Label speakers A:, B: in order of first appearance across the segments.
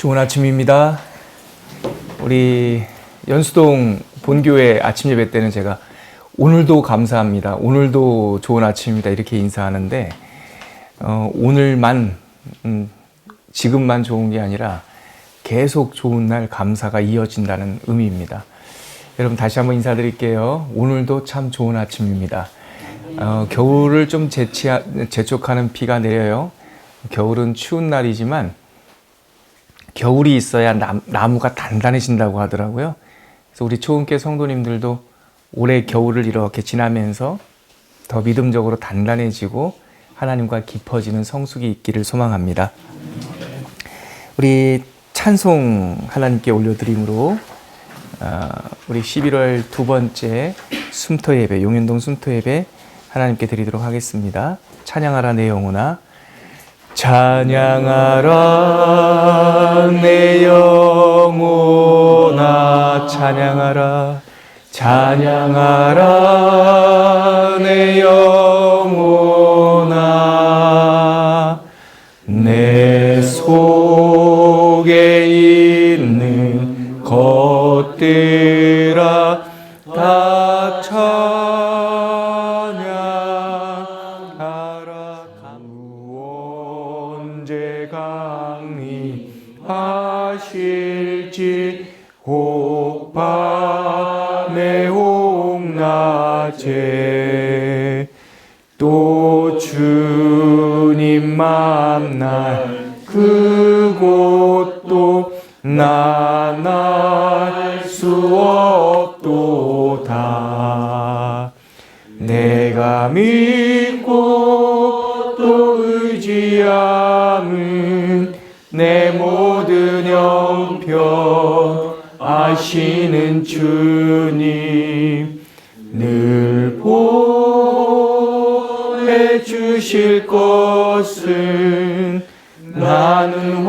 A: 좋은 아침입니다. 우리 연수동 본교회 아침 예배 때는 제가 오늘도 감사합니다. 오늘도 좋은 아침입니다. 이렇게 인사하는데 오늘만 지금만 좋은 게 아니라 계속 좋은 날 감사가 이어진다는 의미입니다. 여러분 다시 한번 인사드릴게요. 오늘도 참 좋은 아침입니다. 겨울을 좀 재촉하는 비가 내려요. 겨울은 추운 날이지만 겨울이 있어야 나무가 단단해진다고 하더라고요. 그래서 우리 초은교 성도님들도 올해 겨울을 이렇게 지나면서 더 믿음적으로 단단해지고 하나님과 깊어지는 성숙이 있기를 소망합니다. 우리 찬송 하나님께 올려드림으로 우리 11월 두 번째 숨터 예배, 용현동 숨터 예배 하나님께 드리도록 하겠습니다. 찬양하라 내 영혼아, 찬양하라 내 영혼아, 찬양하라, 찬양하라 내 영혼아, 내 속에 있는 것들아 다 찬양하라. 언제 강림하실지 혹 밤에 혹 낮에 또 주님 만날 그곳도 난 알 수 없도다. 내가 믿고 또 의지함은 내 모든 형편 아시는 주님 늘 보내주실 것은 나는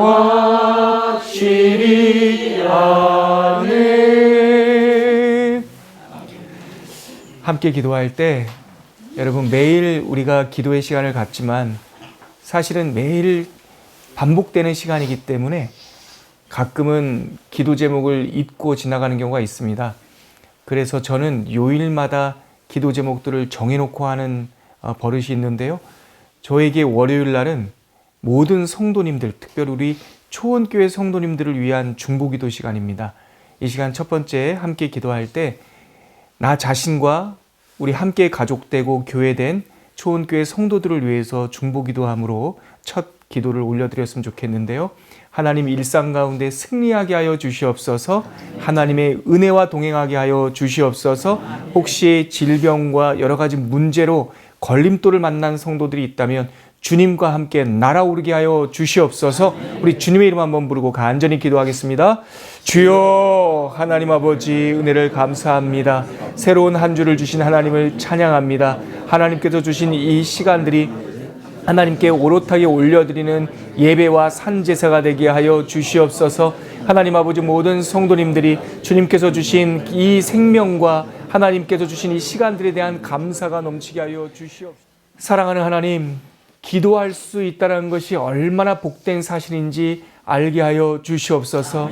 A: 확실히 아네. 함께 기도할 때 여러분 매일 우리가 기도의 시간을 갖지만 사실은 매일 반복되는 시간이기 때문에 가끔은 기도 제목을 잊고 지나가는 경우가 있습니다. 그래서 저는 요일마다 기도 제목들을 정해놓고 하는 버릇이 있는데요. 저에게 월요일 날은 모든 성도님들, 특별히 우리 초원교회 성도님들을 위한 중보기도 시간입니다. 이 시간 첫 번째 함께 기도할 때 나 자신과 우리 함께 가족되고 교회된 초원교회 성도들을 위해서 중보기도함으로 첫 기도를 올려드렸으면 좋겠는데요. 하나님 일상 가운데 승리하게 하여 주시옵소서. 하나님의 은혜와 동행하게 하여 주시옵소서. 혹시 질병과 여러 가지 문제로 걸림돌을 만난 성도들이 있다면 주님과 함께 날아오르게 하여 주시옵소서. 우리 주님의 이름 한번 부르고 간절히 기도하겠습니다. 주여 하나님 아버지 은혜를 감사합니다. 새로운 한 주를 주신 하나님을 찬양합니다. 하나님께서 주신 이 시간들이 하나님께 오롯하게 올려드리는 예배와 산제사가 되게 하여 주시옵소서. 하나님 아버지 모든 성도님들이 주님께서 주신 이 생명과 하나님께서 주신 이 시간들에 대한 감사가 넘치게 하여 주시옵소서. 사랑하는 하나님, 기도할 수 있다는 것이 얼마나 복된 사실인지 알게 하여 주시옵소서.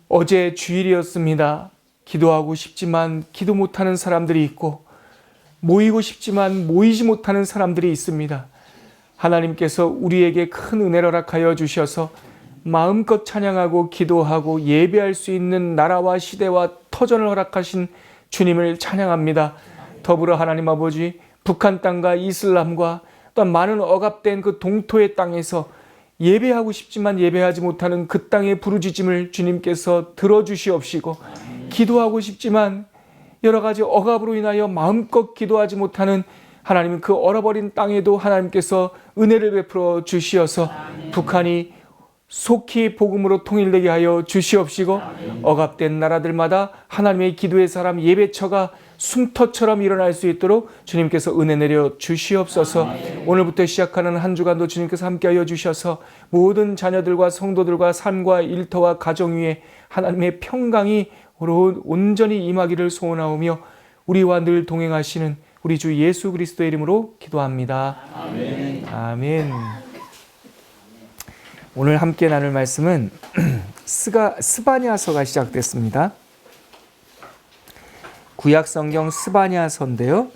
A: 어제 주일이었습니다. 기도하고 싶지만 기도 못하는 사람들이 있고 모이고 싶지만 모이지 못하는 사람들이 있습니다. 하나님께서 우리에게 큰 은혜를 허락하여 주셔서 마음껏 찬양하고 기도하고 예배할 수 있는 나라와 시대와 터전을 허락하신 주님을 찬양합니다. 더불어 하나님 아버지 북한 땅과 이슬람과 또한 많은 억압된 그 동토의 땅에서 예배하고 싶지만 예배하지 못하는 그 땅의 부르짖음을 주님께서 들어주시옵시고 기도하고 싶지만 여러 가지 억압으로 인하여 마음껏 기도하지 못하는 하나님은 그 얼어버린 땅에도 하나님께서 은혜를 베풀어 주시어서 북한이 속히 복음으로 통일되게 하여 주시옵시고 억압된 나라들마다 하나님의 기도의 사람 예배처가 숨터처럼 일어날 수 있도록 주님께서 은혜 내려 주시옵소서. 오늘부터 시작하는 한 주간도 주님께서 함께하여 주셔서 모든 자녀들과 성도들과 삶과 일터와 가정 위에 하나님의 평강이 온전히 임하기를 소원하오며 우리와 늘 동행하시는 우리 주 예수 그리스도의 이름으로 기도합니다. 아멘. 아멘. 오늘 함께 나눌 말씀은 스바냐서가 시작됐습니다. 구약성경 스바냐서인데요.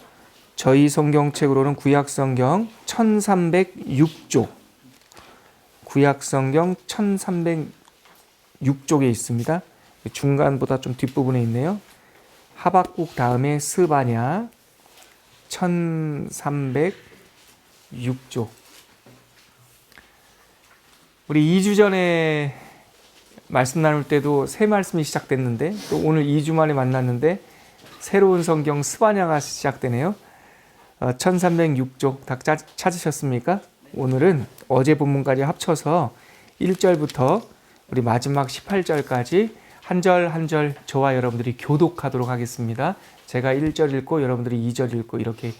A: 저희 성경책으로는 구약성경 1306쪽, 구약성경 1306쪽에 있습니다. 중간보다 좀 뒷부분에 있네요. 하박국 다음에 스바냐 1306쪽. 우리 2주 전에 말씀 나눌 때도 새 말씀이 시작됐는데 또 오늘 2주 만에 만났는데 새로운 성경 스바냐가 시작되네요. 1306쪽 다 찾으셨습니까? 오늘은 어제 본문까지 합쳐서 1절부터 우리 마지막 18절까지 한 절 한 절 저와 여러분들이 교독하도록 하겠습니다. 제가 1절 읽고 여러분들이 2절 읽고 이렇게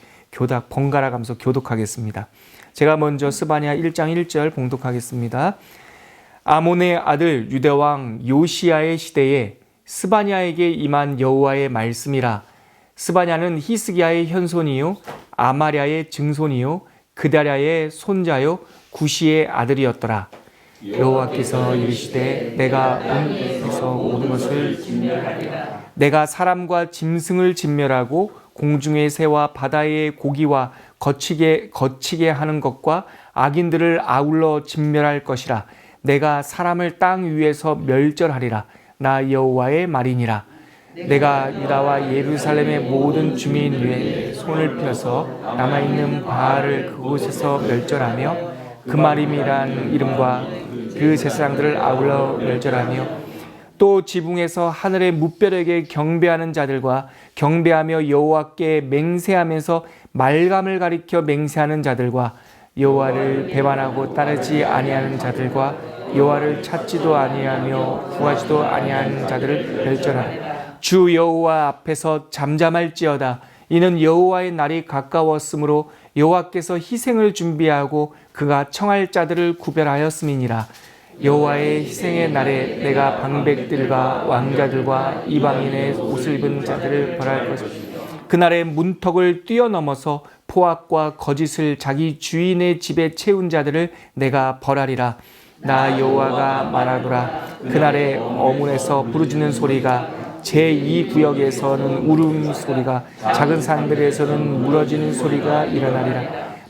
A: 번갈아 가면서 교독하겠습니다. 제가 먼저 스바냐 1장 1절 봉독하겠습니다. 아몬의 아들 유대왕 요시야의 시대에 스바냐에게 임한 여호와의 말씀이라. 스바냐는 히스기야의 현손이요 아마랴의 증손이요 그다랴의 손자요 구시의 아들이었더라. 여호와께서 이르시되 내가 온 에서 모든 것을 진멸하리라. 내가 사람과 짐승을 진멸하고 공중의 새와 바다의 고기와 거치게 하는 것과 악인들을 아울러 진멸할 것이라. 내가 사람을 땅 위에서 멸절하리라. 나 여호와의 말이니라. 내가 유다와 예루살렘의 모든 주민 위에 손을 펴서 남아있는 바알을 그곳에서 멸절하며 그마림이란 이름과 그 제사장들을 아울러 멸절하며 또 지붕에서 하늘의 무뼈에게 경배하는 자들과 경배하며 여호와께 맹세하면서 말감을 가리켜 맹세하는 자들과 여호와를 배반하고 따르지 아니하는 자들과 여호와를 찾지도 아니하며 구하지도 아니하는 자들을 멸절하라. 주 여호와 앞에서 잠잠할지어다. 이는 여호와의 날이 가까웠으므로 여호와께서 희생을 준비하고 그가 청할 자들을 구별하였음이니라. 여호와의 희생의 날에 내가 방백들과 왕자들과 이방인의 옷을 입은 자들을 벌할 것이다. 그날에 문턱을 뛰어넘어서 포악과 거짓을 자기 주인의 집에 채운 자들을 내가 벌하리라. 나 여호와가 말하노라. 그날에 어문에서 부르짖는 소리가 제2구역에서는 울음소리가 작은 산들에서는 물어지는 소리가 일어나리라.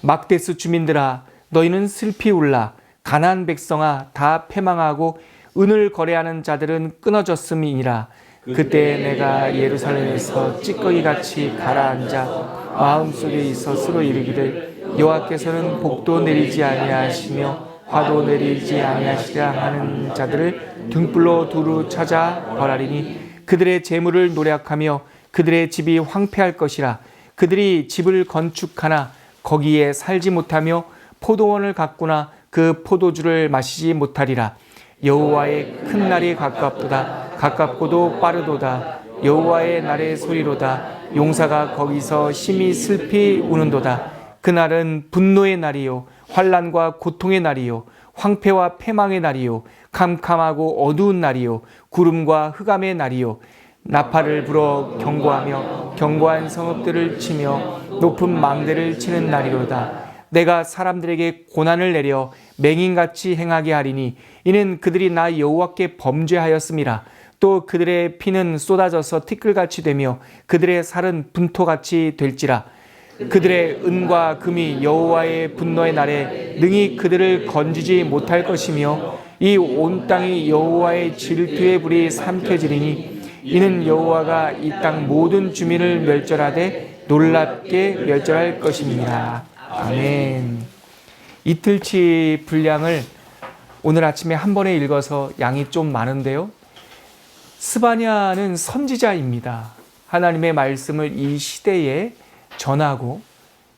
A: 막데스 주민들아 너희는 슬피 울라. 가나안 백성아 다 패망하고 은을 거래하는 자들은 끊어졌음이니라. 그때 내가 예루살렘에서 찌꺼기같이 가라앉아 마음속에 있어 스스로 이르기를 여호와께서는 복도 내리지 아니하시며 화도 내리지 아니하시랴 하는 자들을 등불로 두루 찾아 벌하리니 그들의 재물을 노략하며 그들의 집이 황폐할 것이라. 그들이 집을 건축하나 거기에 살지 못하며 포도원을 가꾸나 그 포도주를 마시지 못하리라. 여호와의 큰 날이 가깝도다. 가깝고도 빠르도다. 여호와의 날의 소리로다. 용사가 거기서 심히 슬피 우는도다. 그날은 분노의 날이요 환난과 고통의 날이요 황폐와 패망의 날이요 캄캄하고 어두운 날이요 구름과 흑암의 날이요 나팔을 불어 경고하며 견고한 성읍들을 치며 높은 망대를 치는 날이로다. 내가 사람들에게 고난을 내려 맹인같이 행하게 하리니 이는 그들이 나 여호와께 범죄하였음이라. 또 그들의 피는 쏟아져서 티끌같이 되며 그들의 살은 분토같이 될지라. 그들의 은과 금이 여호와의 분노의 날에 능히 그들을 건지지 못할 것이며 이 온 땅이 여호와의 질투의 불이 삼켜지리니 이는 여호와가 이 땅 모든 주민을 멸절하되 놀랍게 멸절할 것입니다. 아멘. 이틀치 분량을 오늘 아침에 한 번에 읽어서 양이 좀 많은데요. 스바냐는 선지자입니다. 하나님의 말씀을 이 시대에 전하고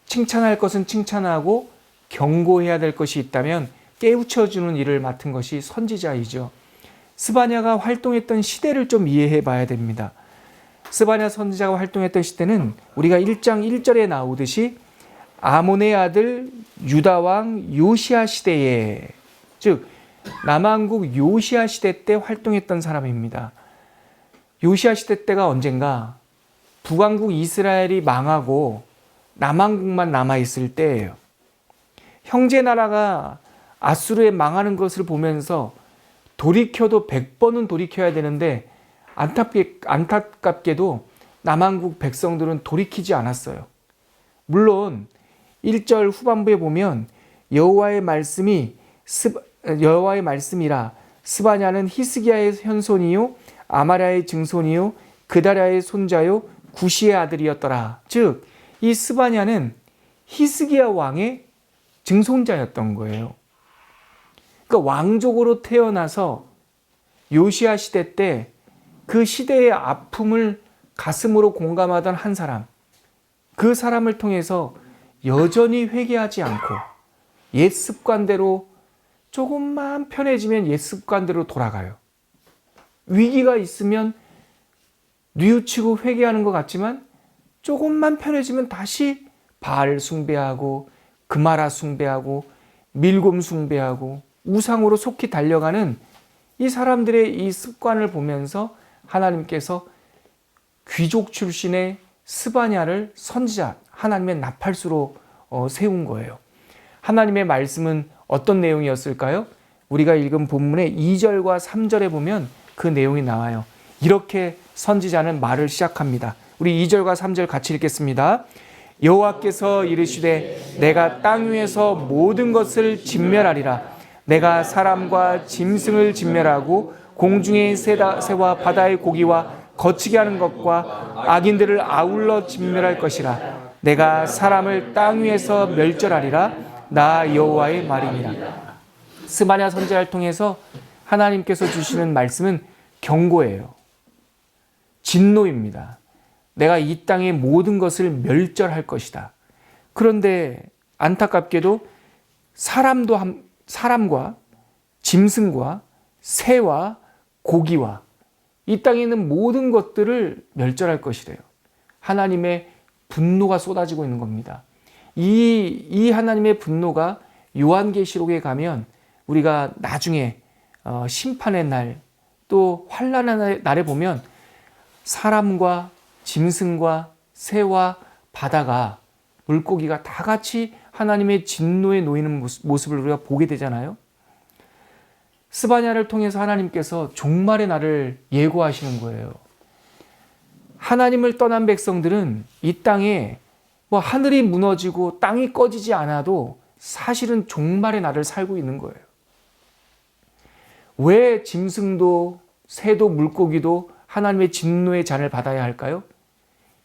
A: 칭찬할 것은 칭찬하고 경고해야 될 것이 있다면 깨우쳐주는 일을 맡은 것이 선지자이죠. 스바냐가 활동했던 시대를 좀 이해해 봐야 됩니다. 스바냐 선지자가 활동했던 시대는 우리가 1장 1절에 나오듯이 아몬의 아들 유다왕 요시야 시대에, 즉 남왕국 요시야 시대 때 활동했던 사람입니다. 요시야 시대 때가 언젠가 북왕국 이스라엘이 망하고 남왕국만 남아있을 때예요. 형제 나라가 아수르의 망하는 것을 보면서 돌이켜도 100번은 돌이켜야 되는데 안타깝게도 남한국 백성들은 돌이키지 않았어요. 물론 1절 후반부에 보면 여호와의 말씀이라 스바냐는 히스기야의 현손이요 아마랴의 증손이요 그다랴의 손자요 구시의 아들이었더라. 즉 이 스바냐는 히스기야 왕의 증손자였던 거예요. 그러니까 왕족으로 태어나서 요시야 시대 때 그 시대의 아픔을 가슴으로 공감하던 한 사람, 그 사람을 통해서 여전히 회개하지 않고 옛 습관대로 조금만 편해지면 옛 습관대로 돌아가요. 위기가 있으면 뉘우치고 회개하는 것 같지만 조금만 편해지면 다시 바알 숭배하고 금아라 숭배하고 밀곰 숭배하고 우상으로 속히 달려가는 이 사람들의 이 습관을 보면서 하나님께서 귀족 출신의 스바냐를 선지자, 하나님의 나팔수로 세운 거예요. 하나님의 말씀은 어떤 내용이었을까요? 우리가 읽은 본문의 2절과 3절에 보면 그 내용이 나와요. 이렇게 선지자는 말을 시작합니다. 우리 2절과 3절 같이 읽겠습니다. 여호와께서 이르시되 내가 땅 위에서 모든 것을 진멸하리라. 내가 사람과 짐승을 진멸하고 공중의 새와 바다의 고기와 거치게 하는 것과 악인들을 아울러 진멸할 것이라. 내가 사람을 땅 위에서 멸절하리라. 나 여호와의 말이니라. 스바냐 선지자를 통해서 하나님께서 주시는 말씀은 경고예요. 진노입니다. 내가 이 땅의 모든 것을 멸절할 것이다. 그런데 안타깝게도 사람과 짐승과 새와 고기와 이 땅에 있는 모든 것들을 멸절할 것이래요. 하나님의 분노가 쏟아지고 있는 겁니다. 이 하나님의 분노가 요한계시록에 가면 우리가 나중에 심판의 날 또 환난의 날에 보면 사람과 짐승과 새와 바다가 물고기가 다 같이 하나님의 진노에 놓이는 모습을 우리가 보게 되잖아요. 스바냐를 통해서 하나님께서 종말의 날을 예고하시는 거예요. 하나님을 떠난 백성들은 이 땅에 하늘이 무너지고 땅이 꺼지지 않아도 사실은 종말의 날을 살고 있는 거예요. 왜 짐승도 새도 물고기도 하나님의 진노의 잔을 받아야 할까요?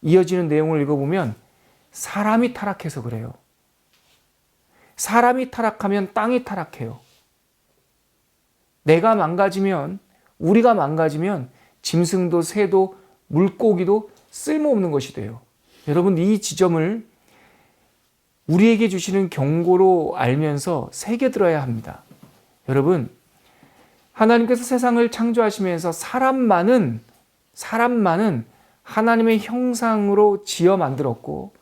A: 이어지는 내용을 읽어보면 사람이 타락해서 그래요. 사람이 타락하면 땅이 타락해요. 내가 망가지면, 우리가 망가지면 짐승도 새도 물고기도 쓸모없는 것이 돼요. 여러분, 이 지점을 우리에게 주시는 경고로 알면서 새겨들어야 합니다. 여러분, 하나님께서 세상을 창조하시면서 사람만은 하나님의 형상으로 지어 만들었고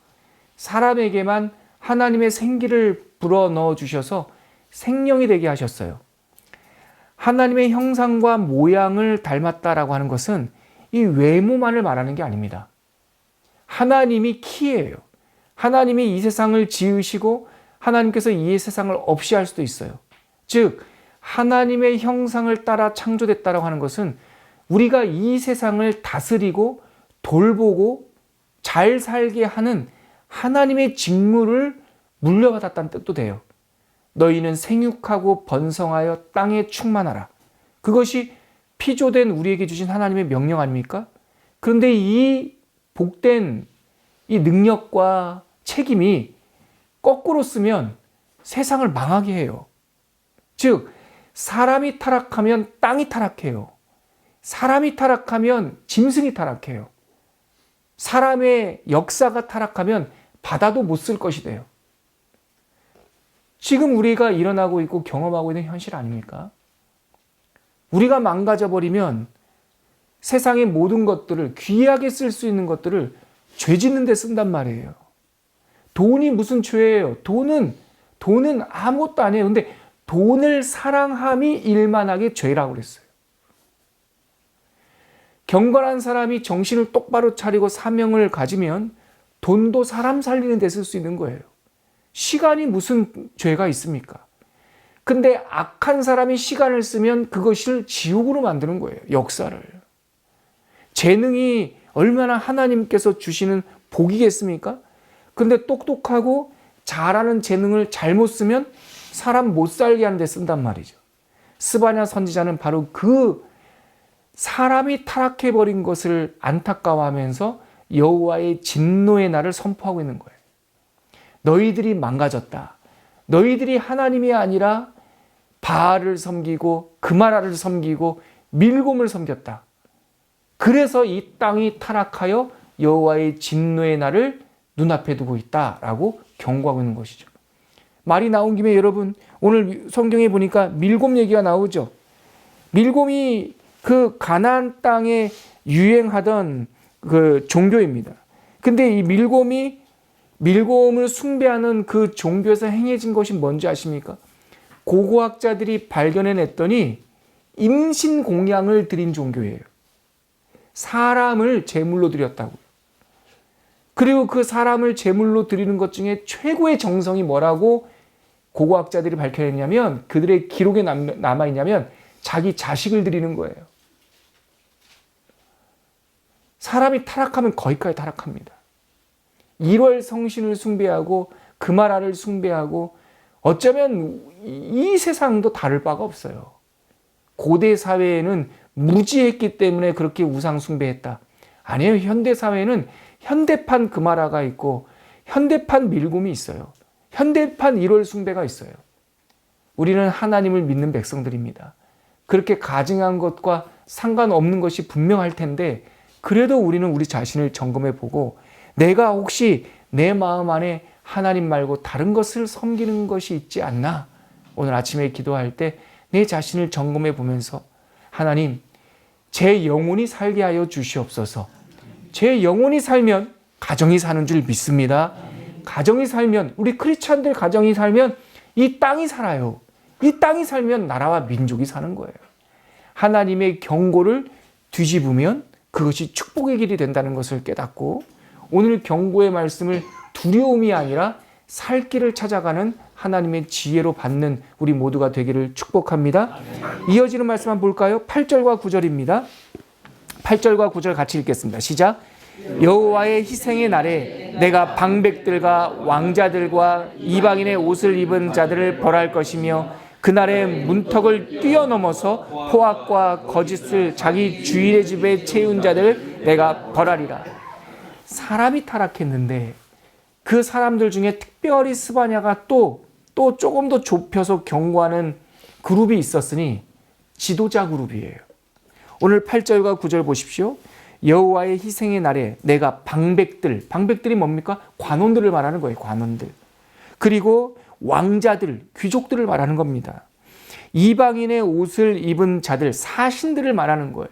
A: 사람에게만 하나님의 생기를 불어넣어 주셔서 생명이 되게 하셨어요. 하나님의 형상과 모양을 닮았다라고 하는 것은 이 외모만을 말하는 게 아닙니다. 하나님이 키예요. 하나님이 이 세상을 지으시고 하나님께서 이 세상을 없이 할 수도 있어요. 즉 하나님의 형상을 따라 창조됐다라고 하는 것은 우리가 이 세상을 다스리고 돌보고 잘 살게 하는 하나님의 직무를 물려받았다는 뜻도 돼요. 너희는 생육하고 번성하여 땅에 충만하라. 그것이 피조된 우리에게 주신 하나님의 명령 아닙니까? 그런데 이 복된 이 능력과 책임이 거꾸로 쓰면 세상을 망하게 해요. 즉 사람이 타락하면 땅이 타락해요. 사람이 타락하면 짐승이 타락해요. 사람의 역사가 타락하면 바다도 못 쓸 것이 돼요. 지금 우리가 일어나고 있고 경험하고 있는 현실 아닙니까? 우리가 망가져버리면 세상의 모든 것들을 귀하게 쓸 수 있는 것들을 죄 짓는 데 쓴단 말이에요. 돈이 무슨 죄예요? 돈은 아무것도 아니에요. 근데 돈을 사랑함이 일만하게 죄라고 그랬어요. 경건한 사람이 정신을 똑바로 차리고 사명을 가지면 돈도 사람 살리는 데 쓸 수 있는 거예요. 시간이 무슨 죄가 있습니까? 근데 악한 사람이 시간을 쓰면 그것을 지옥으로 만드는 거예요. 역사를. 재능이 얼마나 하나님께서 주시는 복이겠습니까? 근데 똑똑하고 잘하는 재능을 잘못 쓰면 사람 못 살게 하는 데 쓴단 말이죠. 스바냐 선지자는 바로 그 사람이 타락해버린 것을 안타까워하면서 여호와의 진노의 날을 선포하고 있는 거예요. 너희들이 망가졌다. 너희들이 하나님이 아니라 바알을 섬기고 그마라를 섬기고 밀곰을 섬겼다. 그래서 이 땅이 타락하여 여호와의 진노의 날을 눈앞에 두고 있다라고 경고하고 있는 것이죠. 말이 나온 김에 여러분, 오늘 성경에 보니까 밀곰 얘기가 나오죠. 밀곰이 그 가나안 땅에 유행하던 그 종교입니다. 근데 이 밀곰을 숭배하는 그 종교에서 행해진 것이 뭔지 아십니까? 고고학자들이 발견해냈더니 임신 공양을 드린 종교예요. 사람을 제물로 드렸다고요. 그리고 그 사람을 제물로 드리는 것 중에 최고의 정성이 뭐라고 고고학자들이 밝혀냈냐면, 그들의 기록에 남아있냐면 자기 자식을 드리는 거예요. 사람이 타락하면 거기까지 타락합니다. 1월 성신을 숭배하고 그마라를 숭배하고, 어쩌면 이 세상도 다를 바가 없어요. 고대 사회에는 무지했기 때문에 그렇게 우상 숭배했다. 아니에요. 현대 사회는 현대판 그마라가 있고 현대판 밀곰이 있어요. 현대판 1월 숭배가 있어요. 우리는 하나님을 믿는 백성들입니다. 그렇게 가증한 것과 상관없는 것이 분명할 텐데, 그래도 우리는 우리 자신을 점검해 보고, 내가 혹시 내 마음 안에 하나님 말고 다른 것을 섬기는 것이 있지 않나? 오늘 아침에 기도할 때 내 자신을 점검해 보면서, 하나님, 제 영혼이 살게 하여 주시옵소서. 제 영혼이 살면 가정이 사는 줄 믿습니다. 가정이 살면, 우리 크리스찬들 가정이 살면 이 땅이 살아요. 이 땅이 살면 나라와 민족이 사는 거예요. 하나님의 경고를 뒤집으면 그것이 축복의 길이 된다는 것을 깨닫고, 오늘 경고의 말씀을 두려움이 아니라 살 길을 찾아가는 하나님의 지혜로 받는 우리 모두가 되기를 축복합니다. 이어지는 말씀 한번 볼까요? 8절과 9절입니다. 8절과 9절 같이 읽겠습니다. 시작. 여호와의 희생의 날에 내가 방백들과 왕자들과 이방인의 옷을 입은 자들을 벌할 것이며, 그날에 문턱을 뛰어넘어서 포악과 거짓을 자기 주인의 집에 채운 자들을 내가 벌하리라. 사람이 타락했는데 그 사람들 중에 특별히 스바냐가 또 조금 더 좁혀서 경고하는 그룹이 있었으니 지도자 그룹이에요. 오늘 8절과 9절 보십시오. 여호와의 희생의 날에 내가 방백들이 뭡니까? 관원들을 말하는 거예요. 관원들. 그리고 왕자들, 귀족들을 말하는 겁니다. 이방인의 옷을 입은 자들, 사신들을 말하는 거예요.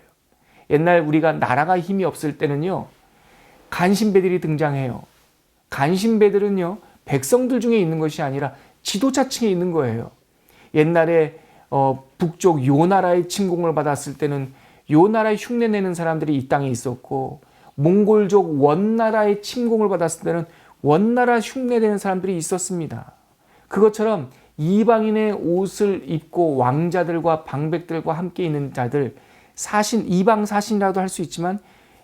A: 옛날 우리가 나라가 힘이 없을 때는요, 간신배들이 등장해요. 간신배들은요, 백성들 중에 있는 것이 아니라 지도자층에 있는 거예요. 옛날에 북쪽 요나라의 침공을 받았을 때는 요나라의 흉내내는 사람들이 이 땅에 있었고, 몽골족 원나라의 침공을 받았을 때는 원나라 흉내내는 사람들이 있었습니다. 그것처럼 이방인의 옷을 입고 왕자들과 방백들과 함께 있는 자들, 사신, 이방 사신이라도 할 수 있지만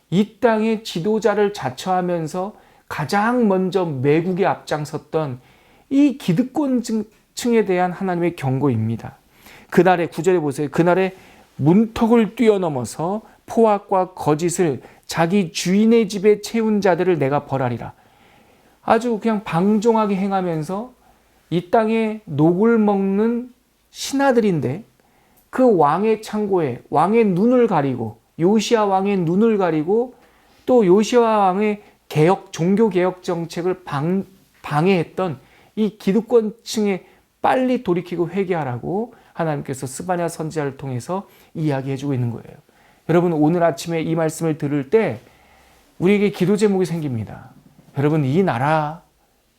A: 이 땅의 지도자를 자처하면서 가장 먼저 매국에 앞장섰던 이 기득권층에 대한 하나님의 경고입니다. 그날에 9절에 보세요. 그날에 문턱을 뛰어넘어서 포악과 거짓을 자기 주인의 집에 채운 자들을 내가 벌하리라. 아주 그냥 방종하게 행하면서 이 땅에 녹을 먹는 신하들인데, 그 왕의 창고에 왕의 눈을 가리고, 요시야 왕의 눈을 가리고, 또 요시야 왕의 종교개혁 정책을 방해했던 이 기득권층에 빨리 돌이키고 회개하라고 하나님께서 스바냐 선지자를 통해서 이야기해주고 있는 거예요. 여러분, 오늘 아침에 이 말씀을 들을 때 우리에게 기도 제목이 생깁니다. 여러분, 이 나라,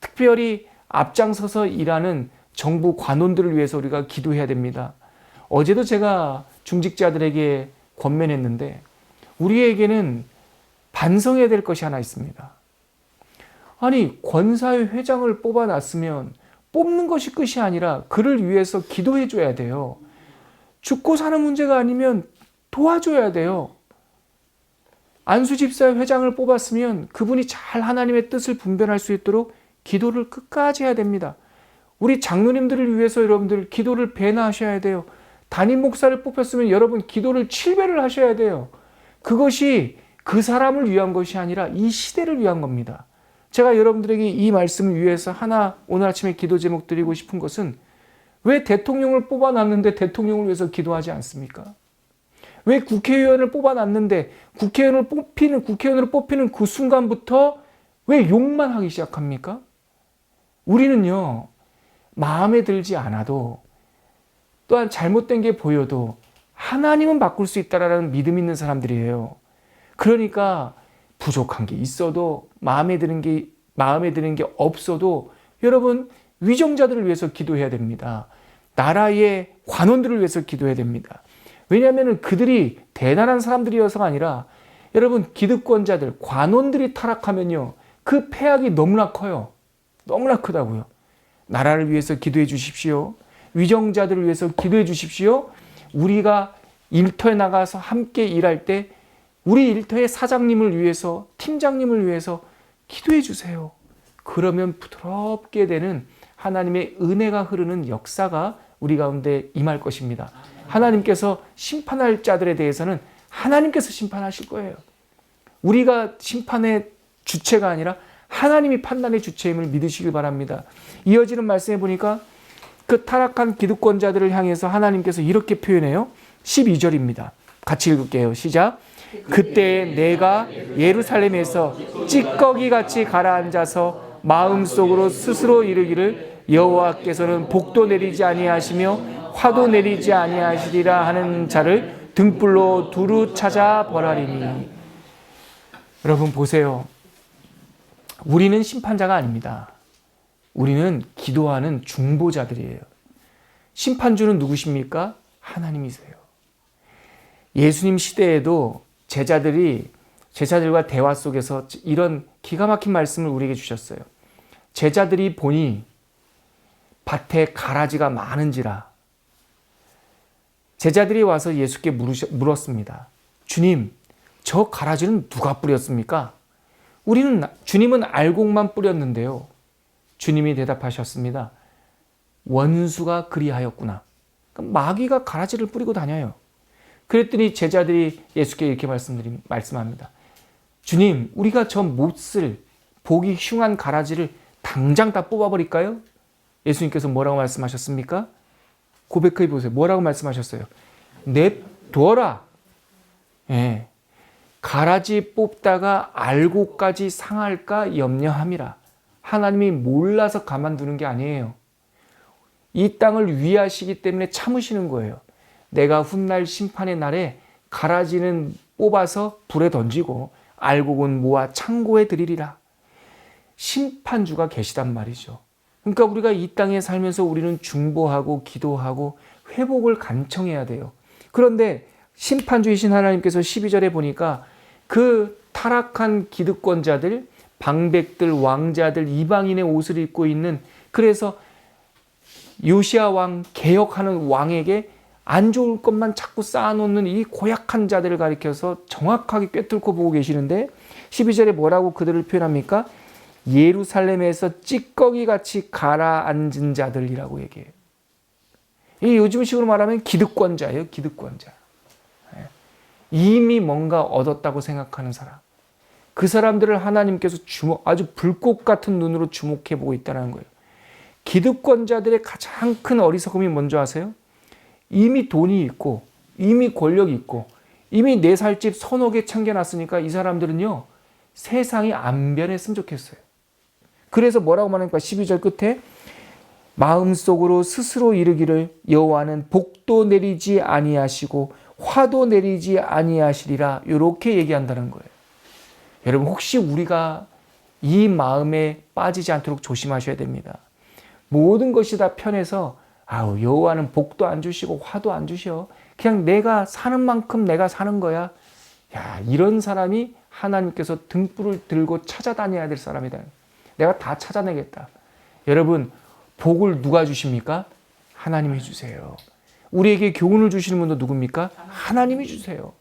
A: 특별히 앞장서서 일하는 정부 관원들을 위해서 우리가 기도해야 됩니다. 어제도 제가 중직자들에게 권면했는데, 우리에게는 반성해야 될 것이 하나 있습니다. 아니, 권사회 회장을 뽑아놨으면 뽑는 것이 끝이 아니라 그를 위해서 기도해 줘야 돼요. 죽고 사는 문제가 아니면 도와줘야 돼요. 안수 집사의 회장을 뽑았으면 그분이 잘 하나님의 뜻을 분별할 수 있도록 기도를 끝까지 해야 됩니다. 우리 장로님들을 위해서 여러분들 기도를 배나 하셔야 돼요. 담임 목사를 뽑혔으면 여러분 기도를 7배를 하셔야 돼요. 그것이 그 사람을 위한 것이 아니라 이 시대를 위한 겁니다. 제가 여러분들에게 이 말씀을 위해서 하나 오늘 아침에 기도 제목 드리고 싶은 것은 왜 대통령을 뽑아놨는데 대통령을 위해서 기도하지 않습니까? 왜 국회의원을 뽑아놨는데 국회의원으로 뽑히는 그 순간부터 왜 욕만 하기 시작합니까? 우리는요, 마음에 들지 않아도 또한 잘못된 게 보여도 하나님은 바꿀 수 있다라는 믿음 있는 사람들이에요. 그러니까 부족한 게 있어도 마음에 드는 게 없어도 여러분 위정자들을 위해서 기도해야 됩니다. 나라의 관원들을 위해서 기도해야 됩니다. 왜냐하면 그들이 대단한 사람들이어서가 아니라 여러분 기득권자들, 관원들이 타락하면요. 그 폐악이 너무나 커요. 너무나 크다고요. 나라를 위해서 기도해 주십시오. 위정자들을 위해서 기도해 주십시오. 우리가 일터에 나가서 함께 일할 때 우리 일터의 사장님을 위해서, 팀장님을 위해서 기도해 주세요. 그러면 부드럽게 되는 하나님의 은혜가 흐르는 역사가 우리 가운데 임할 것입니다. 하나님께서 심판할 자들에 대해서는 하나님께서 심판하실 거예요. 우리가 심판의 주체가 아니라 하나님이 판단의 주체임을 믿으시길 바랍니다. 이어지는 말씀에 보니까 그 타락한 기득권자들을 향해서 하나님께서 이렇게 표현해요. 12절입니다. 같이 읽을게요. 시작. 그때 내가 예루살렘에서 찌꺼기같이 가라앉아서 마음속으로 스스로 이르기를 여호와께서는 복도 내리지 아니하시며 화도 내리지 아니하시리라 하는 자를 등불로 두루 찾아 벌하리니. 여러분 보세요. 우리는 심판자가 아닙니다. 우리는 기도하는 중보자들이에요. 심판주는 누구십니까? 하나님이세요. 예수님 시대에도 제자들과 대화 속에서 이런 기가 막힌 말씀을 우리에게 주셨어요. 제자들이 보니 밭에 가라지가 많은지라. 제자들이 와서 예수께 물었습니다. 주님, 저 가라지는 누가 뿌렸습니까? 주님은 알곡만 뿌렸는데요. 주님이 대답하셨습니다. 원수가 그리하였구나. 마귀가 가라지를 뿌리고 다녀요. 그랬더니 제자들이 예수께 이렇게 말씀합니다. 주님, 우리가 저 못쓸 보기 흉한 가라지를 당장 다 뽑아버릴까요? 예수님께서 뭐라고 말씀하셨습니까? 고백해 보세요. 뭐라고 말씀하셨어요? 냅둬라. 예. 가라지 뽑다가 알곡까지 상할까 염려함이라. 하나님이 몰라서 가만두는 게 아니에요. 이 땅을 위하시기 때문에 참으시는 거예요. 내가 훗날 심판의 날에 가라지는 뽑아서 불에 던지고 알곡은 모아 창고에 드리리라. 심판주가 계시단 말이죠. 그러니까 우리가 이 땅에 살면서 우리는 중보하고 기도하고 회복을 간청해야 돼요. 그런데 심판주이신 하나님께서 12절에 보니까 그 타락한 기득권자들, 방백들, 왕자들, 이방인의 옷을 입고 있는, 그래서 요시야 왕, 개혁하는 왕에게 안 좋을 것만 자꾸 쌓아놓는 이 고약한 자들을 가리켜서 정확하게 꿰뚫고 보고 계시는데 12절에 뭐라고 그들을 표현합니까? 예루살렘에서 찌꺼기같이 가라앉은 자들이라고 얘기해요. 이 요즘식으로 말하면 기득권자예요. 기득권자. 이미 뭔가 얻었다고 생각하는 사람. 그 사람들을 하나님께서 아주 불꽃 같은 눈으로 주목해 보고 있다는 거예요. 기득권자들의 가장 큰 어리석음이 뭔지 아세요? 이미 돈이 있고 이미 권력이 있고 이미 내 살 집 서너 개 챙겨놨으니까 이 사람들은요 세상이 안 변했으면 좋겠어요. 그래서 뭐라고 말하니까 12절 끝에 마음속으로 스스로 이르기를 여호와는 복도 내리지 아니하시고 화도 내리지 아니하시리라, 이렇게 얘기한다는 거예요. 여러분 혹시 우리가 이 마음에 빠지지 않도록 조심하셔야 됩니다. 모든 것이 다 편해서 여호와는 복도 안 주시고 화도 안 주셔. 그냥 내가 사는 만큼 내가 사는 거야. 이런 사람이 하나님께서 등불을 들고 찾아다녀야 될 사람이다. 내가 다 찾아내겠다. 여러분 복을 누가 주십니까? 하나님이 주세요. 우리에게 교훈을 주시는 분도 누굽니까? 하나님이 주세요.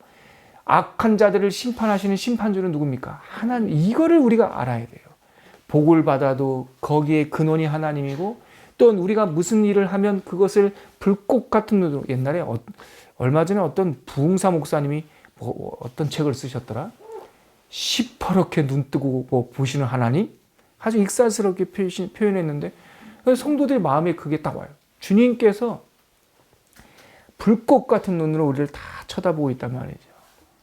A: 악한 자들을 심판하시는 심판주는 누굽니까? 하나님. 이거를 우리가 알아야 돼요. 복을 받아도 거기에 근원이 하나님이고, 또 우리가 무슨 일을 하면 그것을 불꽃 같은 눈으로, 옛날에 얼마 전에 어떤 부흥사 목사님이 어떤 책을 쓰셨더라? 시퍼렇게 눈 뜨고 보시는 하나님? 아주 익살스럽게 표현했는데, 성도들의 마음에 그게 딱 와요. 주님께서 불꽃 같은 눈으로 우리를 다 쳐다보고 있단 말이죠.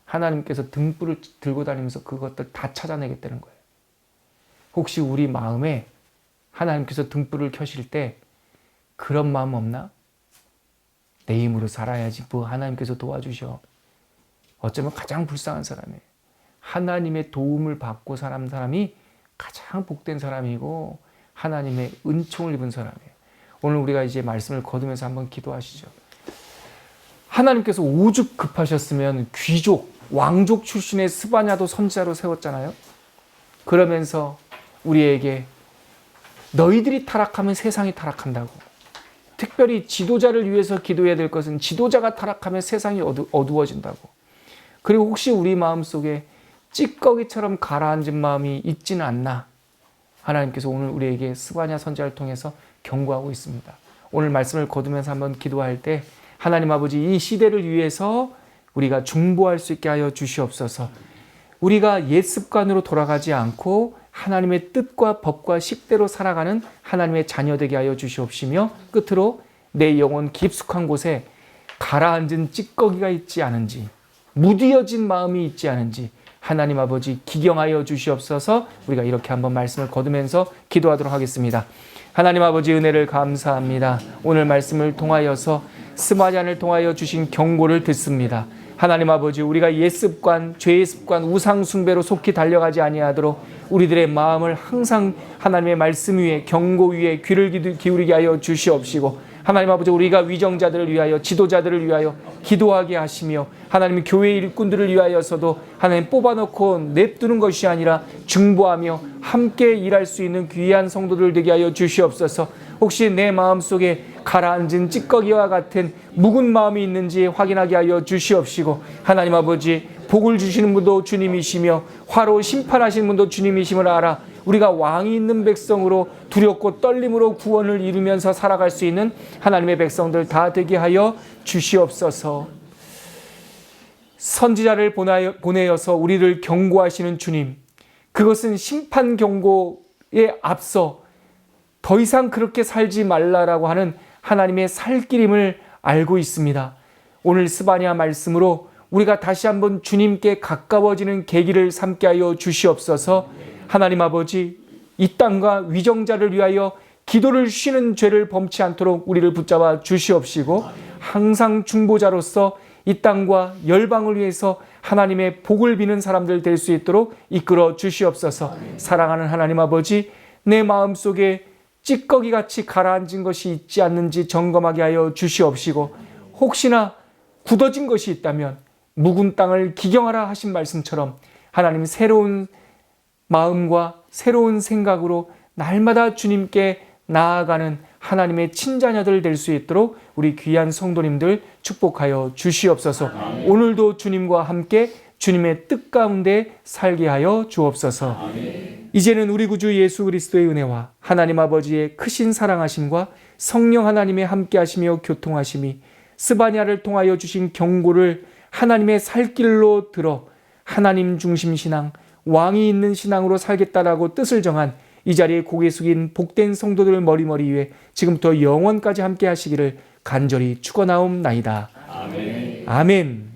A: 하나님께서 등불을 들고 다니면서 그것들 다 찾아내겠다는 거예요. 혹시 우리 마음에 하나님께서 등불을 켜실 때 그런 마음 없나? 내 힘으로 살아야지 뭐 하나님께서 도와주셔. 어쩌면 가장 불쌍한 사람이에요. 하나님의 도움을 받고 사는 사람이 가장 복된 사람이고 하나님의 은총을 입은 사람이에요. 오늘 우리가 이제 말씀을 거두면서 한번 기도하시죠. 하나님께서 오죽 급하셨으면 귀족, 왕족 출신의 스바냐도 선지자로 세웠잖아요. 그러면서 우리에게 너희들이 타락하면 세상이 타락한다고. 특별히 지도자를 위해서 기도해야 될 것은 지도자가 타락하면 세상이 어두워진다고. 그리고 혹시 우리 마음속에 찌꺼기처럼 가라앉은 마음이 있지는 않나? 하나님께서 오늘 우리에게 스바냐 선지자를 통해서 경고하고 있습니다. 오늘 말씀을 거두면서 한번 기도할 때 하나님 아버지, 이 시대를 위해서 우리가 중보할 수 있게 하여 주시옵소서. 우리가 옛 습관으로 돌아가지 않고 하나님의 뜻과 법과 식대로 살아가는 하나님의 자녀 되게 하여 주시옵시며, 끝으로 내 영혼 깊숙한 곳에 가라앉은 찌꺼기가 있지 않은지, 무디어진 마음이 있지 않은지 하나님 아버지 기경하여 주시옵소서. 우리가 이렇게 한번 말씀을 거두면서 기도하도록 하겠습니다. 하나님 아버지, 은혜를 감사합니다. 오늘 말씀을 통하여서 스바냐를 통하여 주신 경고를 듣습니다. 하나님 아버지, 우리가 옛 습관, 죄의 습관, 우상 숭배로 속히 달려가지 아니하도록 우리들의 마음을 항상 하나님의 말씀 위에, 경고 위에 귀를 기울이게 하여 주시옵시고, 하나님 아버지, 우리가 위정자들을 위하여, 지도자들을 위하여 기도하게 하시며, 하나님 교회 일꾼들을 위하여서도 하나님 뽑아놓고 냅두는 것이 아니라 중보하며 함께 일할 수 있는 귀한 성도들 되게 하여 주시옵소서. 혹시 내 마음속에 가라앉은 찌꺼기와 같은 묵은 마음이 있는지 확인하게 하여 주시옵시고, 하나님 아버지, 복을 주시는 분도 주님이시며 화로 심판하시는 분도 주님이심을 알아 우리가 왕이 있는 백성으로 두렵고 떨림으로 구원을 이루면서 살아갈 수 있는 하나님의 백성들 다 되게 하여 주시옵소서. 선지자를 보내어서 우리를 경고하시는 주님, 그것은 심판 경고에 앞서 더 이상 그렇게 살지 말라라고 하는 하나님의 살길임을 알고 있습니다. 오늘 스바냐 말씀으로 우리가 다시 한번 주님께 가까워지는 계기를 삼게 하여 주시옵소서. 하나님 아버지, 이 땅과 위정자를 위하여 기도를 쉬는 죄를 범치 않도록 우리를 붙잡아 주시옵시고, 항상 중보자로서 이 땅과 열방을 위해서 하나님의 복을 비는 사람들 될 수 있도록 이끌어 주시옵소서. 사랑하는 하나님 아버지, 내 마음속에 찌꺼기같이 가라앉은 것이 있지 않는지 점검하게 하여 주시옵시고, 혹시나 굳어진 것이 있다면 묵은 땅을 기경하라 하신 말씀처럼 하나님 새로운 마음과 새로운 생각으로 날마다 주님께 나아가는 하나님의 친자녀들 될 수 있도록 우리 귀한 성도님들 축복하여 주시옵소서. 아멘. 오늘도 주님과 함께 주님의 뜻 가운데 살게 하여 주옵소서. 아멘. 이제는 우리 구주 예수 그리스도의 은혜와 하나님 아버지의 크신 사랑하심과 성령 하나님의 함께하시며 교통하심이 스바냐를 통하여 주신 경고를 하나님의 살길로 들어 하나님 중심 신앙, 왕이 있는 신앙으로 살겠다라고 뜻을 정한 이 자리에 고개 숙인 복된 성도들 머리머리 위에 지금부터 영원까지 함께 하시기를 간절히 축원하옵나이다. 아멘. 아멘.